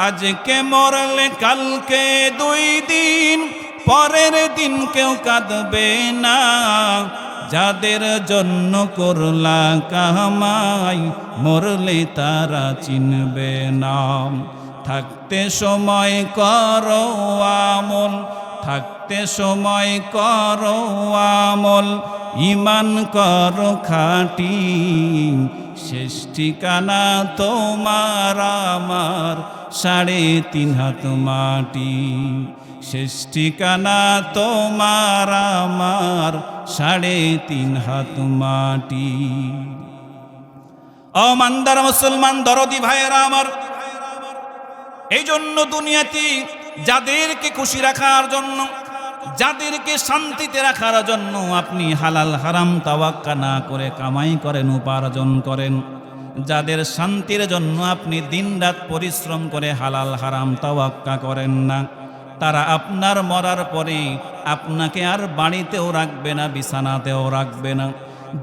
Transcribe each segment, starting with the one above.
আজকে মরলে কালকে 2 দিন, পরের দিন কেউ কাঁদবে না। যাদের জন্য করলা কামাই, মরলে তারা চিনবে না। থাকতে সময় করো আমল, থাকতে সময় করো আমল, ঈমান করো খাঁটি। শেষ ঠিকানা তোমার আমার 3.5 হাত মাটি। শেষ ঠিকানা তোমার আমার 3.5 হাত মাটি। অমানদার মুসলমান দরদি ভাইয়েরা আমার, এই জন্য দুনিয়াতে যাদেরকে খুশি রাখার জন্য, যাদেরকে শান্তিতে রাখার জন্য আপনি হালাল হারাম তাওয়াক্কা না করে কামাই করেন, উপার্জন করেন, যাদের শান্তির জন্য আপনি দিনরাত পরিশ্রম করে হালাল হারাম তাওয়াক্কা করেন না, তারা আপনার মরার পরে আপনাকে আর বাড়িতেও রাখবে না, বিছানাতেও রাখবে না।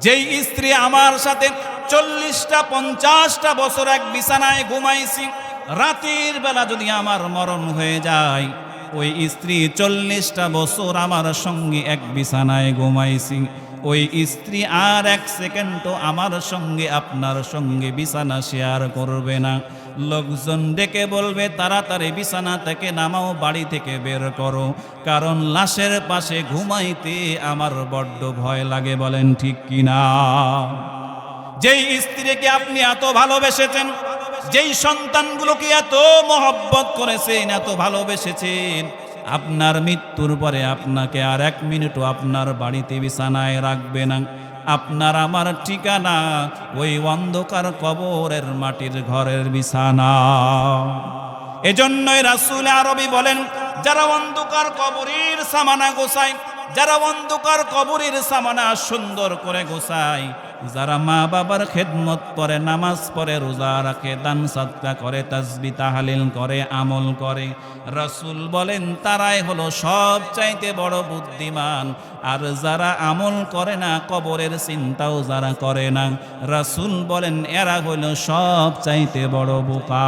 যেই স্ত্রী আমার সাথে 40টা 50টা বছর এক বিছানায় ঘুমাইছি, রাতের বেলা যদি আমার মরণ হয়ে যায়, ওই স্ত্রী 40টা বছর আমার সঙ্গে এক বিছানায় ঘুমাইছি, ওই স্ত্রী আর 1 সেকেন্ডও আমার সঙ্গে আপনার সঙ্গে বিছানা শেয়ার করবে না। লোকজন ডেকে বলবে তাড়াতাড়ি বিছানা থেকে নামাও, বাড়ি থেকে বের করো, কারণ লাশের পাশে ঘুমাইতে আমার বড্ড ভয় লাগে। বলেন ঠিক কিনা? যেই স্ত্রীকে আপনি এত ভালোবেসেছেন, যেই সন্তানগুলোকে এত মহব্বত করেছেন, এত ভালোবেসেছেন, আপনার মৃত্যুর পরে আপনাকে আর 1 মিনিটও আপনার বাড়িতে বিছানায় রাখবে না। আপনার আমার ঠিকানা ওই অন্ধকার কবরের মাটির ঘরের বিছানা। এজন্যই রাসূল আরবি বলেন, যারা অন্ধকার কবরের সামানা গোছায়, যারা অন্ধকার কবরের সামানা সুন্দর করে গোছায়, যারা মা বাবার খেদমত করে, নামাজ পড়ে, রোজা রাখে, দান সাদকা করে, তাসবিহ তাহলিল করে, আমল করে, রাসূল বলেন তারাই হলো সবচাইতে বড় বুদ্ধিমান। আর যারা আমল করে না, কবরের চিন্তাও যারা করে না, রাসূল বলেন এরা হলো সবচাইতে বড় বোকা।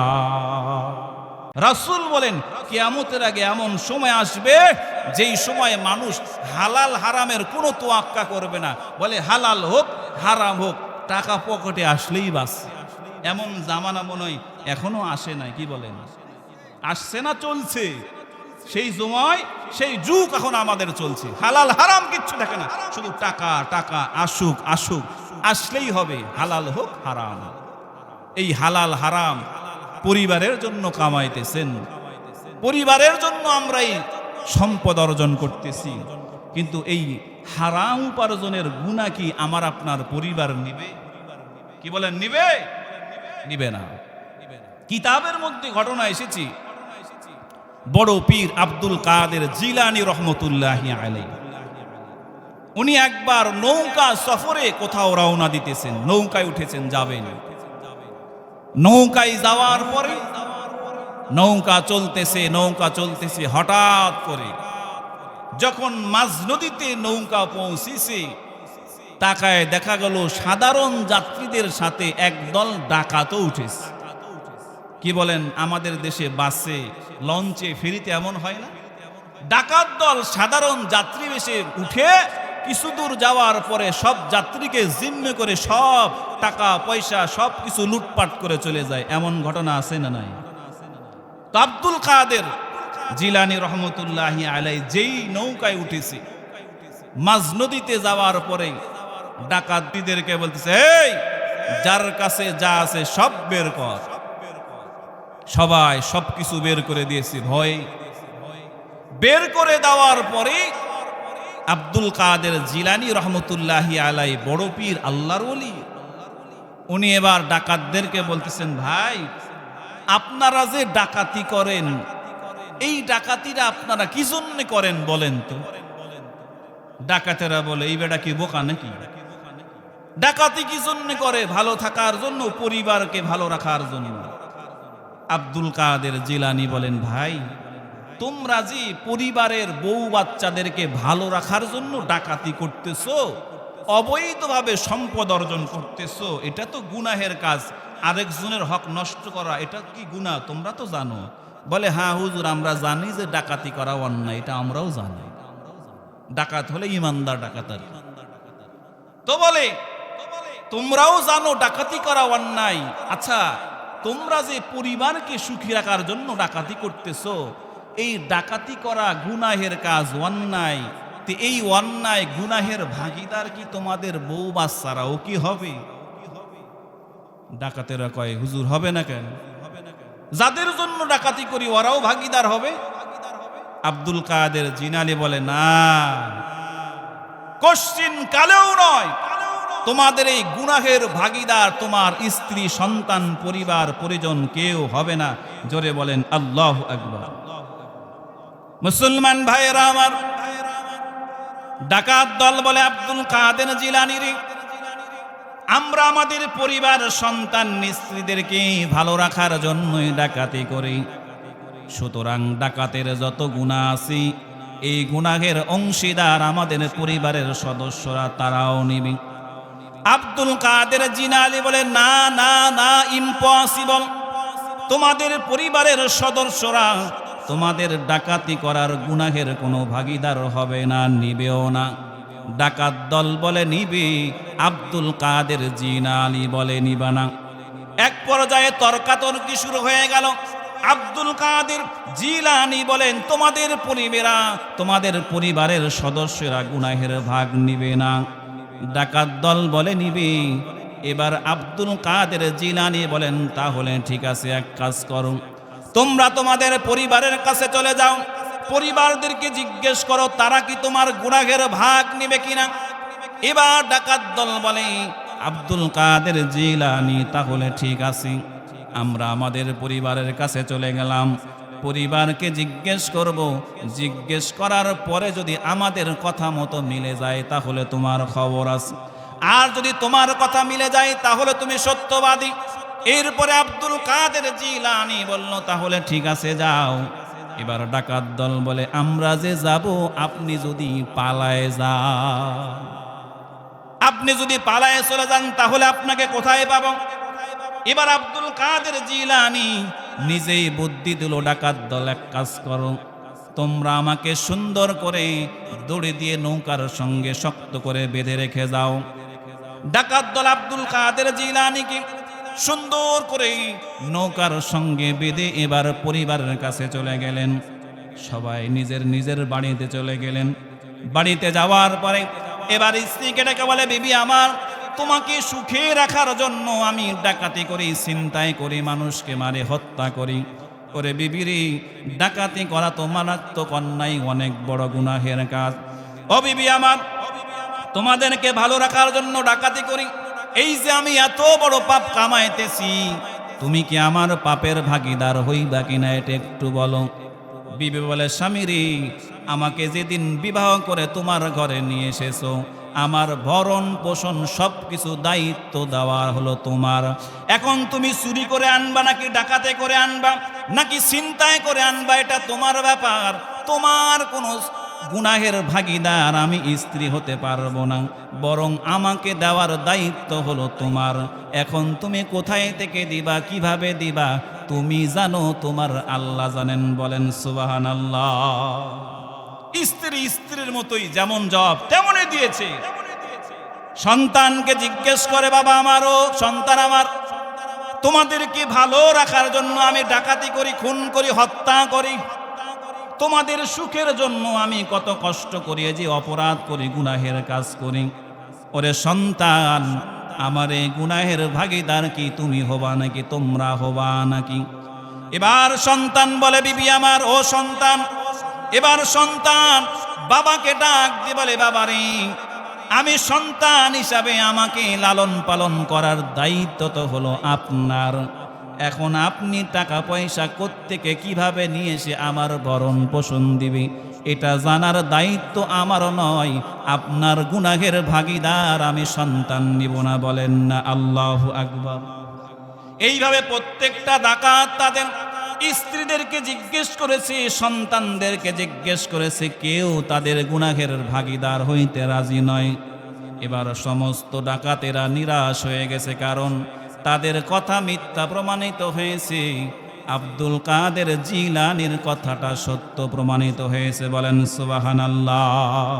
রাসূল বলেন কিয়ামতের আগে এমন সময় আসবে যেই সময় মানুষ হালাল হারামের কোনো তোয়াক্কা করবে না। বলে হালাল হোক হারাম হোক, টাকা পকেটে আসলেই বাস। এমন জামানা মনে হয় এখনো আসে নাই। কি বলেন? আসছে না? চলছে। সেই সময় সেই যুগ এখন আমাদের চলছে। হালাল হারাম কিচ্ছু থাকে না, শুধু টাকা টাকা, আসুক আসুক, আসলেই হবে, হালাল হোক হারাম। এই হালাল হারাম পরিবারের জন্য কামাইতেছেন, পরিবারের জন্য আমরা এই সম্পদ অর্জন করতেছি, কিন্তু এই হারাম উপার্জনের গুনাহ কি আমার আপনার পরিবার নিবে? কি বলেন? নিবে? নিবে না। কিতাবের মধ্যে ঘটনা এসেছে, বড় পীর আব্দুল কাদের জিলানী রহমতুল্লাহি আলাইহি, উনি একবার নৌকা সফরে কোথাও রওনা দিতেছেন, নৌকায় উঠেছেন, যাবেন। নৌকায় যাওয়ার পরে নৌকা চলতেছে, নৌকা চলতেছে, হঠাৎ করে যখন মাঝ নদীতে নৌকা পৌঁছেছে, তাকায় দেখা গেল সাধারণ যাত্রীদের সাথে একদল ডাকাতও উঠেছে। কি বলেন? আমাদের দেশে বাসে, লঞ্চে, ফেরিতে এমন হয় না? ডাকাত দল সাধারণ যাত্রী বেশে উঠে কিছু দূর যাওয়ার পরে সব যাত্রীকে জিম্মে করে সব টাকা পয়সা সব কিছু লুটপাট করে চলে যায়। এমন ঘটনা আছে না নাই? তো আব্দুল কাদের জিলানী রহমতুল্লাহি আলাইহি যেই নৌকায় উঠেছে, মাঝ নদীতে যাওয়ার পরে ডাকাতদেরকে বলতেছে, এই যার কাছে যা আছে সব বের কর। সবাই সবকিছু বের করে দিয়েছে। ভয় বের করে দেওয়ার পরে আব্দুল কাদের জিলানী রহমতুল্লাহি আলাইহি, বড় পীর, আল্লাহর ওলি, উনি এবার ডাকাতদেরকে বলতেছেন, ভাই আপনারা যে ডাকাতি করেন, এই ডাকাতিরা আপনারা কি জন্য করেন বলেন তো? ডাকাতেরা বলে, এই বেটা কি বোকা নাকি? ডাকাতি কি জন্য করে? ভালো থাকার জন্য, পরিবারকে ভালো রাখার জন্য। আব্দুল কাদের জিলানী বলেন, ভাই তোমরা যে পরিবারের বউ বাচ্চাদেরকে ভালো রাখার জন্য ডাকাতি করতেছো, অবৈধভাবে সম্পদ অর্জন করতেছো, এটা তো গুনাহের কাজ। আরেকজনের হক নষ্ট করা এটা কি গুনাহ তোমরা তো জানো? বলে হ্যাঁ হুজুর, আমরা জানি যে ডাকাতি করা অন্যায়, এটা আমরাও জানি। ডাকাত হলে ইমানদার ডাকাত আর কি। তো বলে তোমরাও জানো ডাকাতি করা অন্যায়, আচ্ছা তোমরা যে পরিবারকে সুখী রাখার জন্য ডাকাতি করতেছো, এই ডাকাতি করা গুনাহের কাজ, অন্যায়, তো এই অন্যায় গুনাহের ভাগীদার কি তোমাদের বউ বাচ্চারাও কি হবে? ডাকাতেরা কয় হুজুর হবে না কেন? যাদের জন্য ডাকাতি করি ওরাও ভাগীদার হবে। আব্দুল কাদের জিলানী বলে না, কোশ্চিন কালেও নয়। তোমাদের এই গুনাহের ভাগীদার তোমার স্ত্রী, সন্তান, পরিবার, পরিজন কেউ হবে না। জোরে বলেন আল্লাহু আকবার। মুসলমান ভাইয়েরা আমার, ডাকাত দল বলে আব্দুল কাদের জিলানী রে, আমরা আমাদের পরিবার, সন্তান, স্ত্রীদেরকে ভালো রাখার জন্যই ডাকাতি করি। সুতরাং ডাকাতের যত গুনাহ আছে এই গুনাহের অংশীদার আমাদের পরিবারের সদস্যরা, তারাও নিবে। আব্দুল কাদের জিলানী বলে না না না, ইম্পসিবল। তোমাদের পরিবারের সদস্যরা তোমাদের ডাকাতি করার গুনাহের কোনো ভাগীদার হবে না, নিবেও না। ডাকাত দল বলে নিবে, আব্দুল কাদের জিলানী বলে নিবা না। এক পর্যায়ে তর্কাতর্কি শুরু হয়ে গেল। আব্দুল কাদের জিলানী বলেন তোমাদের পরিবারের সদস্যরা গুনাহের ভাগ নিবে না। ডাকাত দল বলে নিবে। এবার আব্দুল কাদের জিলানী বলেন তাহলে ঠিক আছে, এক কাজ করো, তোমরা তোমাদের পরিবারের কাছে চলে যাও, পরিবারদেরকে জিজ্ঞেস করো তারা কি তোমার গুনাহের ভাগ নিবে কিনা। এবার ডাকাত দল বলে আব্দুল কাদের জিলানী তাহলে ঠিক আছে, আমরা আমাদের পরিবারের কাছে চলে গেলাম, পরিবারকে জিজ্ঞেস করব, জিজ্ঞেস করার পরে যদি আমাদের কথা মতো মিলে যায় তাহলে তোমার খবর আছে, আর যদি তোমার কথা মিলে যায় তাহলে তুমি সত্যবাদী। এরপরে আব্দুল কাদের জিলানী বলল তাহলে ঠিক আছে যাও। এবার ডাকাত দল বলে আমরা যে যাব, আপনি যদি পালায়ে যান, আপনি যদি পালায়ে চলে যান তাহলে আপনাকে কোথায় পাবো? এবার আব্দুল কাদের জিলানী নিজেই বুদ্ধি দিল, ডাকাত দল এক কাজ করো, তোমরা আমাকে সুন্দর করে দড়ি দিয়ে নৌকার সঙ্গে শক্ত করে বেঁধে রেখে যাও। ডাকাত দল আব্দুল কাদের জিলানীকে সুন্দর করে নৌকার সঙ্গে বেঁধে এবার পরিবারের কাছে চলে গেলেন। সবাই নিজের নিজের বাড়িতে চলে গেলেন। বাড়িতে যাওয়ার পরে এবার স্ত্রীকে ডেকে বলে, বিবি আমার, তোমাকে সুখে রাখার জন্য আমি ডাকাতি করি, ছিনতাই করি, মানুষকে মারে হত্যা করি। ওরে বিবিরে, ডাকাতি করা তো মারাত্মক অন্যায়, অনেক বড় গুনাহের কাজ। ও বিবি আমার, তোমাদেরকে ভালো রাখার জন্য ডাকাতি করি, এই যে আমি এত বড় পাপ কামাইতেছি, তুমি কি আমার পাপের ভাগীদার হইবা কিনা এটা একটু বলো। বিবি বলে, স্বামী রে, আমাকে যেদিন বিবাহ করে তোমার ঘরে নিয়ে এসেছো, আমার ভরণ পোষণ সবকিছু দায়িত্ব দেওয়া হলো তোমার। এখন তুমি চুরি করে আনবা নাকি ডাকাতে করে আনবা নাকি ছিনতাই করে আনবা, এটা তোমার ব্যাপার। তোমার কোনো গুনাহের ভাগীদার আমি স্ত্রী হতে পারবো না, বরং আমাকে দেওয়ার দায়িত্ব হলো তোমার। এখন তুমি কোথায় থেকে দিবা, কিভাবে দিবা, তুমি জানো, তোমার আল্লাহ জানেন। বলেন সুবহানাল্লাহ। স্ত্রী স্ত্রীর মতোই যেমন জবাব তেমনই দিয়েছে। সন্তানকে জিজ্ঞেস করে, বাবা আমারও সন্তান আমার, তোমাদেরকে ভালো রাখার জন্য আমি ডাকাতি করি, খুন করি, হত্যা করি, তোমাদের সুখের জন্য আমি কত কষ্ট করি, যে অপরাধ করি, গুনাহের কাজ করি। ওরে সন্তান, আমার এই গুনাহের ভাগীদার কি তুমি হবা নাকি তোমরা হবা নাকি? এবার সন্তান বলে, বিবি আমার, ও সন্তান। এবার সন্তান বাবাকে ডাক দিয়ে বলে, বাবারে, আমি সন্তান হিসাবে আমাকে লালন পালন করার দায়িত্ব তো হলো আপনার। এখন আপনি টাকা পয়সা কোত্থেকে কিভাবে নিয়ে এসে আমার ভরণ পোষণ দিবে, এটা জানার দায়িত্ব আমার নয়। আপনার গুনাহের ভাগীদার আমি সন্তান নিব না। বলেন না আল্লাহু আকবার। এইভাবে প্রত্যেকটা ডাকাত তাদের স্ত্রীদেরকে জিজ্ঞেস করেছে, সন্তানদেরকে জিজ্ঞেস করেছে, কেউ তাদের গুনাহের ভাগীদার হইতে রাজি নয়। এবার সমস্ত ডাকাতেরা নিরাশ হয়ে গেছে, কারণ তাদের কথা মিথ্যা প্রমাণিত হয়েছে, আব্দুল কাদের জিলানীর কথাটা সত্য প্রমাণিত হয়েছে। বলেন সুবহানাল্লাহ।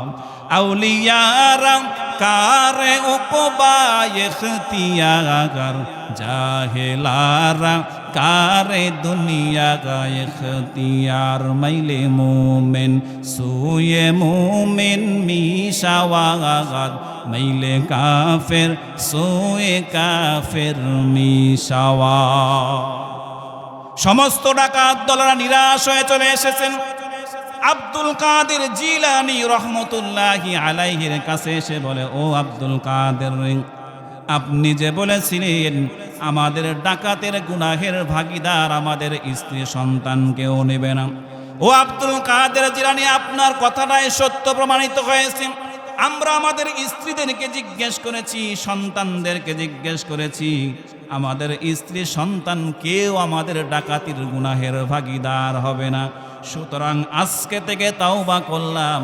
আউলিয়ারা কারে উকবা ইখতিয়ার, জাহেলারা কারে দুনিয়া কা ইখতিয়ার, মাইলে মুমিন সুয়ে মুমিন মিশাওয়াত, মাইলে কাফের সুয়ে কাফের মিশাওয়াত। সমস্ত ডাকাত দলেরা নিরাশ হয়ে চলে এসেছেন। আব্দুল কাদের জিলানী রহমতুল্লাহি আলাইহির কাছে এসে বলে, ও আব্দুল কাদের, আপনি যে বলেছিলেন আমাদের ডাকাতের গুনাহের ভাগীদার আমাদের স্ত্রী সন্তান কেউ নেবে না, ও আব্দুল কাদের জিলানী, আপনার কথাটাই সত্য প্রমাণিত হয়েছে। আমরা আমাদের স্ত্রীদেরকে জিজ্ঞেস করেছি, সন্তানদেরকে জিজ্ঞেস করেছি, আমাদের স্ত্রী সন্তান কেউ আমাদের ডাকাতির গুনাহের ভাগীদার হবে না। সুতরাং আজকে থেকে তাওবা করলাম,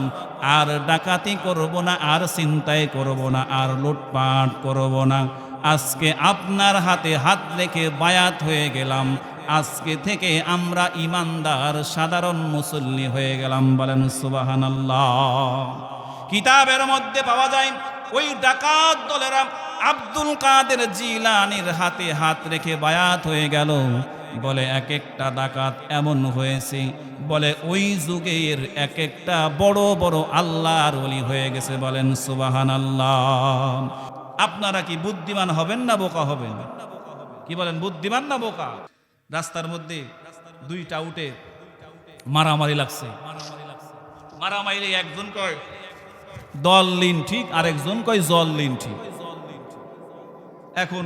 আর ডাকাতি করব না, আর চিন্তাই করব না, আর লুটপাট করব না। আজকে আপনার হাতে হাত রেখে বায়াত হয়ে গেলাম, আজকে থেকে আমরা ইমানদার সাধারণ মুসল্লি হয়ে গেলাম। বলেন সুবহানাল্লাহ। কিতাবের মধ্যে পাওয়া যায় ওই ডাকাত দলেরা আব্দুল কাদের জিলানীর হাতে হাত রেখে বায়াত হয়ে গেল। বলে এক একটা ডাকাত এমন হয়েছে, বলে ওই যুগের এক একটা বড় বড় আল্লাহর ওলি হয়ে গেছে। বলেন সুবহানাল্লাহ। আপনারা কি বুদ্ধিমান হবেন না বোকা হবেন? কি বলেন, বুদ্ধিমান না বোকা? রাস্তার মধ্যে দুইটা উঠে মারামারি লাগছে। মারামারি একজন কয় দল লিন ঠিক, আরেকজন কয় জল লিন ঠিক। এখন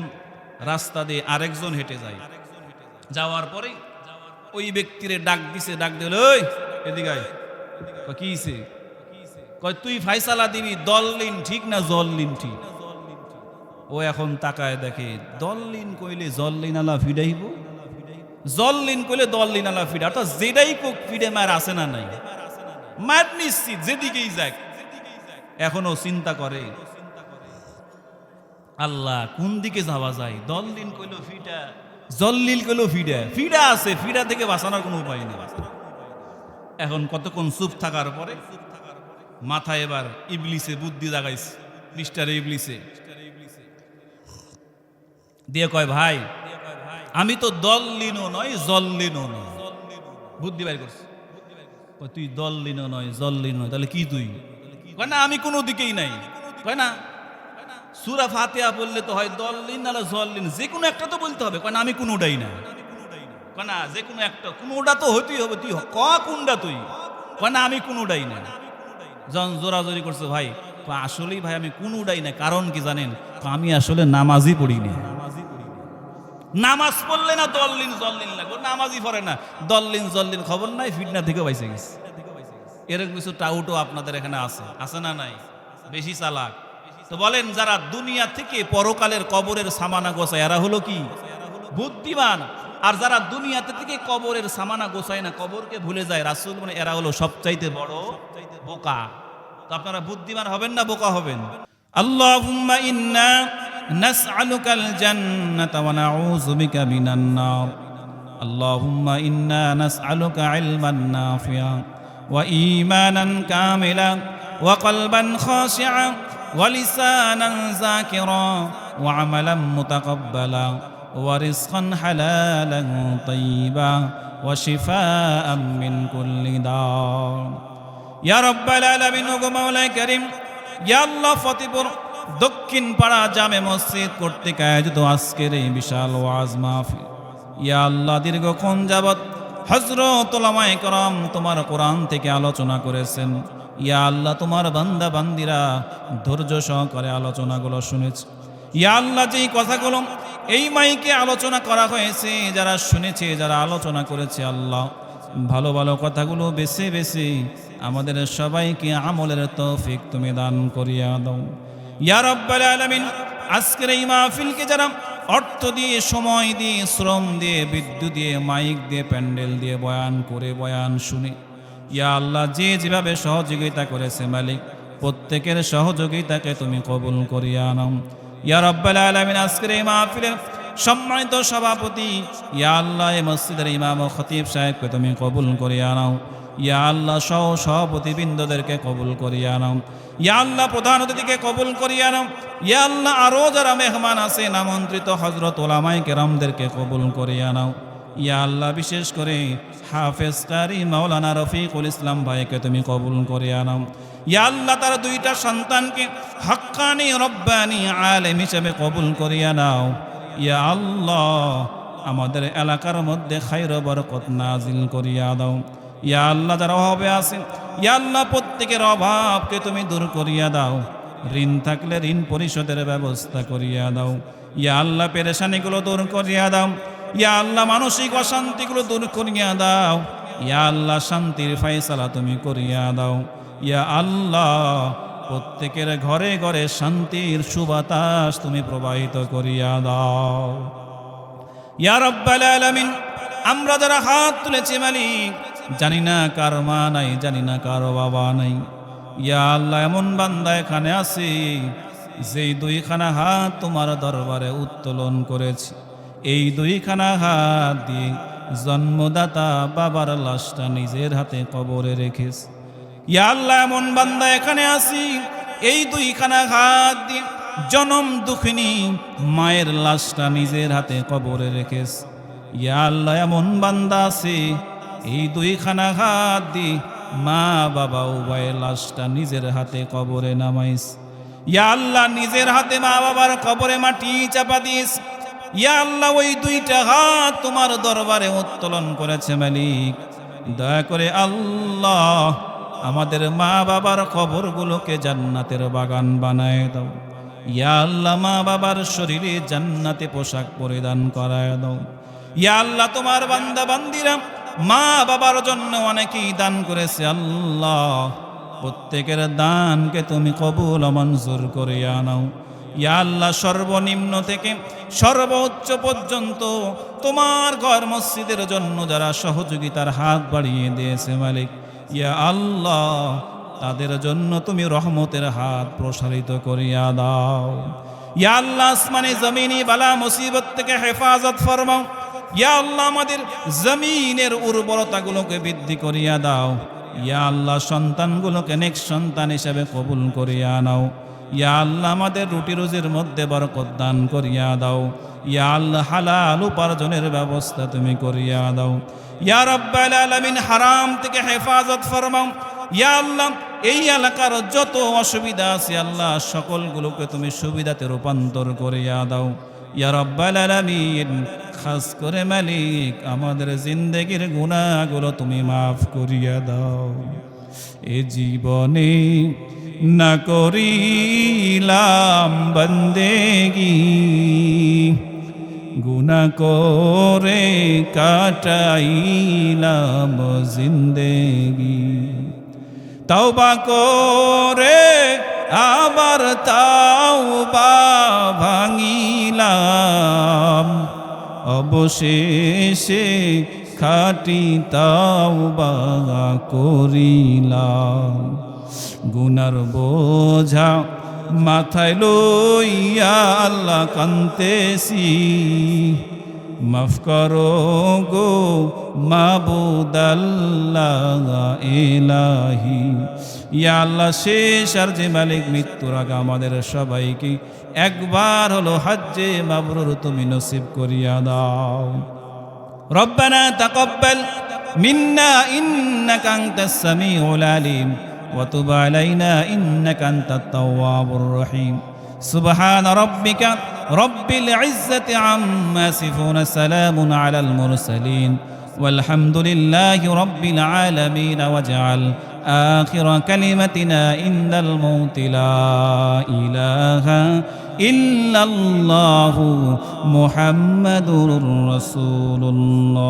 রাস্তা দিয়ে আরেকজন হেঁটে যায়, যাওয়ার পরে ওই ব্যক্তিরে ডাক দিছে, ডাক দিল, ওই এদিকে আয়। কি হইছে? কয় তুই ফাইসালা দিবি দল লিন ঠিক না জল লিন ঠিক। ও এখন তাকায় দেখে দল লিন কইলে জল লিন আলা ফিডাইব, জল লিন কইলে দল লিন আলা ফিডা, অর্থাৎ যেটাই কোক ফিডে মার আছে না নাই, মার নিশ্চিত যেদিকেই যাক। এখনো চিন্তা করে আল্লাহ কোন দিকে যাওয়া যায়, দল লিন কইলো ফিডা, জল্লিল কইলো ফিডা, ফিডা আছে, ফিডা থেকে বাঁচানোর কোনো উপায় নেই। এখন কতক্ষণ চুপ থাকার পরে মাথায় এবার ইবলিসে বুদ্ধি জাগাইছে, মিস্টার ইবলিসে দিয়ে কয়, ভাই আমি তো দল্লিনও নয় জল্লিনও নয়। বুদ্ধি বাইর করছে, তুই দল্লিনও নয় জল্লিনও নয়, তাহলে কি তুই? কয় না আমি কোনো দিকেই নাই। কয় না সূরা ফাতিহা বললে তো হয় দল্লিন নাহলে জল্লিন, যে কোনো একটা তো বলতে হবে। কয় না আমি কোনোটাই না। কয় না যে কোনো একটা, কোনোটা তো হইতেই হবে, তুই ক কোনটা তুই? কয় না আমি কোনোটাই না। যখন জোরাজোরি করছে ভাই, আসলেই ভাই আমি কোনোটাই না। কারণ কি জানেন? আমি আসলে নামাজই পড়ি না। নামাজ পড়লে না দল্লিন জল্লিন লাগবে, নামাজই পড়ে না, দল্লিন জল্লিন খবর নাই, ফিটনা থেকে বাইসে গেছে। এরকম কিছু টাউটও আপনাদের এখানে আছে, আছে না নাই? বেশি চালাক। তো বলেন যারা দুনিয়া থেকে পরকালের কবরের সামানা গোছায় এরা হলো কি? বুদ্ধিমান। আর যারা দুনিয়াতে থেকে কবরের সামানা গোছায় না, কবরকে ভুলে যায়, রাসূল মানে এরা হলো সবচাইতে বড় বোকা। তো আপনারা বুদ্ধিমান হবেন না বোকা হবেন? আল্লাহুম্মা ইন্না নাসআলুকাল জান্নাতা ওয়া নাউযু বিকা মিনান নার। আল্লাহুম্মা ইন্না নাসআলুকা ইলমান নাফিআ ওয়া ঈমানান কামিলা ওয়া কলবান খাশিআ ওয়া লিসানান যাকিরা ওয়া আমালান মুতাকাব্বালা ওয়া রিজকান হালালান তাইয়্যিবা ওয়া শিফাআন মিন কুল্লি দা। ইয়া রাব্বাল আলামিন, ওগো মাওলায়ে কারীম, ইয়া আল্লাহ, ফতেপুর দক্ষিণ পাড়া জামে মসজিদ কর্তৃক আয়োজিত আজকের এই বিশাল ওয়াজ মাহফিল, ইয়া আল্লাহ দীর্ঘক্ষণ যাবৎ হযরত উলামায়ে কেরাম তোমার কোরআন থেকে আলোচনা করেছেন। ইয়া আল্লাহ তোমার বান্দা বান্দিরা ধৈর্য সহকারে আলোচনাগুলো শুনেছে। ইয়া আল্লাহ যেই কথাগুলো এই মাইকে আলোচনা করা হয়েছে, যারা শুনেছে, যারা আলোচনা করেছে, আল্লাহ ভালো ভালো কথাগুলো বেছে বেছে আমাদের সবাইকে আমলের তৌফিক তুমি দান করিয়া দাও। ইয়া রাব্বাল আলামিন, আজকের এই মাহফিলকে যারা অর্থ দিয়ে, সময় দিয়ে, শ্রম দিয়ে, বিদ্যুৎ দিয়ে, মাইক দিয়ে, প্যান্ডেল দিয়ে বয়ান করে, বয়ান শুনে, ইয়া আল্লাহ যে যেভাবে সহযোগিতা করেছে মালিক, প্রত্যেকের সহযোগিতাকে তুমি কবুল করিয়া নাও। ইয়া রাব্বাল আলামিন, আজকের এই মাহফিলে সম্মানিত সভাপতি, ইয়া আল্লাহ এই মসজিদের ইমাম ও খতিব সাহেবকে তুমি কবুল করিয়া নাও। ইয়া আল্লাহ সহ সভাপতিবৃন্দদেরকে কবুল করিয়া নাও। ইয়া আল্লাহ প্রধান অতিথিকে কবুল করিয়া নাও। ইয়া আল্লাহ আরও যারা মেহমান আছেন আমন্ত্রিত হযরত ওলামায়ে কেরামদেরকে কবুল করিয়া নাও। ইয়া আল্লাহ বিশেষ করে হাফেজ কারি মাওলানা রফিকুল ইসলাম ভাইকে তুমি কবুল করিয়া নাও। ইয়া আল্লাহ তার দুইটা সন্তানকে হাক্কানি রব্বানি আলেম হিসেবে কবুল করিয়া নাও। ইয়া আল্লাহ আমাদের এলাকার মধ্যে খায়র বরকত নাজিল করিয়া দাও। ইয়া আল্লাহ যারা অভাবে আছেন, ইয়া আল্লাহ প্রত্যেকের অভাবকে তুমি দূর করিয়া দাও। ঋণ থাকলে ঋণ পরিশোধের ব্যবস্থা করিয়া দাও। ইয়া আল্লাহ পেরেশানিগুলো দূর করিয়া দাও। ইয়া আল্লাহ মানসিক অশান্তিগুলো দূর করিয়া দাও। ইয়া আল্লাহ শান্তির ফায়সালা তুমি করিয়া দাও। ইয়া আল্লাহ প্রত্যেকের ঘরে ঘরে শান্তির সুবাতাস তুমি প্রবাহিত করিয়া দাও। ইয়া রাব্বাল আলামিন, আমরা যারা হাত তুলেছি মালিক, জানি না কার মা নাই, জানি না কার বাবা নাই। ইয়া আল্লাহ এমন বান্দা এখানে আছে যেই দুইখানা হাত তোমার দরবারে উত্তোলন করেছে। এই দুইখানা হাত দিয়ে জন্মদাতা বাবার লাশটা নিজের হাতে কবরে রেখেছে। ইয়া আল্লাহ এমন বান্দা এখানে আছি এই দুইখানা হাত দিয়ে জনম দুঃখিনী মায়ের লাশটা নিজের হাতে কবরে রেখেছে। ইয়া আল্লাহ এমন বান্দা আছে এই দুইখানা হাত দিয়ে মা বাবা উভয়ের লাশটা নিজের হাতে কবরে নামাইস। ইয়া আল্লাহ নিজের হাতে মা বাবার কবরে মাটি চাপা দিস। ইয়া আল্লাহ ওই দুইটা হাত তোমার দরবারে উত্তোলন করেছে মালিক, দয়া করে আল্লাহ আমাদের মা বাবার কবরগুলোকে জান্নাতের বাগান বানায় দাও। ইয়া আল্লাহ মা বাবার শরীরে জান্নাতে পোশাক পরিধান করায় দাও। ইয়া আল্লাহ তোমার বান্দা বান্দিরা মা বাবার জন্য অনেকেই দান করেছে। আল্লাহ প্রত্যেকের দানকে তুমি কবুল ও মঞ্জুর করিয়া নাও। ইয়া আল্লাহ সর্বনিম্ন থেকে সর্বোচ্চ পর্যন্ত তোমার ঘর মসজিদের জন্য যারা সহযোগিতার হাত বাড়িয়ে দিয়েছে মালিক, ইয়া আল্লাহ তাদের জন্য তুমি রহমতের হাত প্রসারিত করিয়া দাও। ইয়া আল্লাহ আসমানি জমিনি বালা মুসিবত থেকে হেফাজত ফরমাও। ইয়া আল্লাহ আমাদের জমিনের উর্বরতাগুলোকে বৃদ্ধি করিয়া দাও। ইয়া আল্লাহ সন্তানগুলোকে নেক সন্তান হিসেবে কবুল করিয়া নাও। ইয়া আল্লাহ আমাদের রুটি রুজির মধ্যে বরকত দান করিয়া দাও। ইয়া আল্লাহ হালাল উপার্জনের ব্যবস্থা তুমি করিয়া দাও। ইয়া রাব্বাল আলামিন হারাম থেকে হেফাজত ফরমাও। ইয়া আল্লাহ এই এলাকার যত অসুবিধা আছে আল্লাহ সকলগুলোকে তুমি সুবিধাতে রূপান্তর করিয়া দাও। ইয়া রাব্বাল আলামিন খাস করে মালিক আমাদের জিন্দেগির গুনাহগুলো তুমি মাফ করিয়া দাও। এ জীবনে না করিলাম বন্দেগি, গুনাহ করে কাটাইলাম জিন্দেগি। তওবা করে আবার তওবা ভাঙিলাম, অবশেষে খাঁটি তওবা করিলাম। গুনার বোঝা মাথায় লইয়া আল্লাহ কান্তেছি, মাফ করো গো মাবুদ আল্লাহ ইলাহি। ইয়া আল্লাহ শেষ আর যে মালিক মৃত্যুর আগে আমাদের সবাইকে একবার হলো হজ্জে মাবরুর তুমি নসিব করিয়া দাও। রব্বানা তাকাব্বাল মিন্না ইন্নাকা আনতাস সামিউল আলিম ওয়া তুব আলাইনা ইন্নাকা আনতাত তাওয়াবুর রহিম। সুবহান রাব্বিকা রব্বিল ইজ্জাতি আম্মা ইয়াসিফুন, সালামুন আলাল মুরসালিন ওয়ালহামদুলিল্লাহি রাব্বিল আলামিন। ওয়াজআল আখির কালিমাতিনা ইনদাল মাউত লা ইলাহা ইল্লাল্লাহু মুহাম্মাদুর রাসূলুল্লাহ।